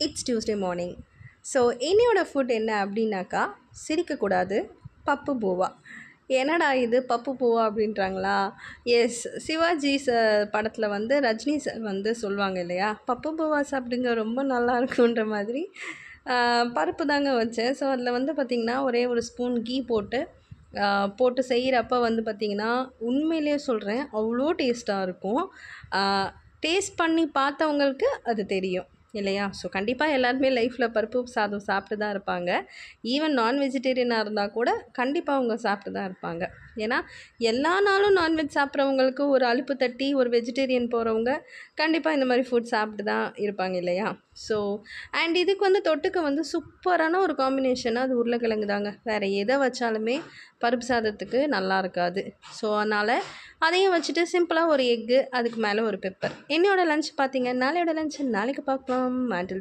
It's Tuesday morning. So என்னையோட food என்ன அப்படின்னாக்கா, சிரிக்கக்கூடாது, பப்பு பூவா. என்னடா இது பப்பு பூவா அப்படின்றாங்களா? எஸ், சிவாஜி சார் படத்தில் வந்து ரஜினி சார் வந்து சொல்லுவாங்க இல்லையா, பப்பு பூவா சாப்பிடுங்க ரொம்ப நல்லா இருக்குன்ற மாதிரி. பருப்பு தாங்க வச்சேன். ஸோ அதில் வந்து பார்த்திங்கன்னா ஒரே ஒரு ஸ்பூன் கீ போட்டு செய்கிறப்ப வந்து பார்த்திங்கன்னா, உண்மையிலேயே சொல்கிறேன், அவ்வளோ டேஸ்ட்டாக இருக்கும். டேஸ்ட் பண்ணி பார்த்தவங்களுக்கு அது தெரியும் இல்லையா? ஸோ கண்டிப்பாக எல்லாருமே லைஃப்பில் பருப்பு சாதம் சாப்பிட்டு தான் இருப்பாங்க. ஈவன் நான் வெஜிடேரியனாக இருந்தால் கூட கண்டிப்பாக அவங்க சாப்பிட்டு தான் இருப்பாங்க. ஏன்னா எல்லா நாளும் நான்வெஜ் சாப்பிட்றவங்களுக்கு ஒரு அலுப்பு தட்டி ஒரு வெஜிடேரியன் போகிறவங்க கண்டிப்பாக இந்த மாதிரி ஃபுட் சாப்பிட்டு தான் இருப்பாங்க இல்லையா? ஸோ அண்ட் இதுக்கு வந்து தொட்டுக்க வந்து சூப்பரான ஒரு காம்பினேஷனாக அது உருளைக்கிழங்கு தாங்க. வேறு எதை வச்சாலுமே பருப்பு சாதத்துக்கு நல்லா இருக்காது. ஸோ அதனால் அதையும் வச்சுட்டு சிம்பிளாக ஒரு எக்கு, அதுக்கு மேலே ஒரு பெப்பர். என்னோடய லஞ்ச் பார்த்தீங்க. நாளையோட லஞ்ச் நாளைக்கு பார்க்கலாம்.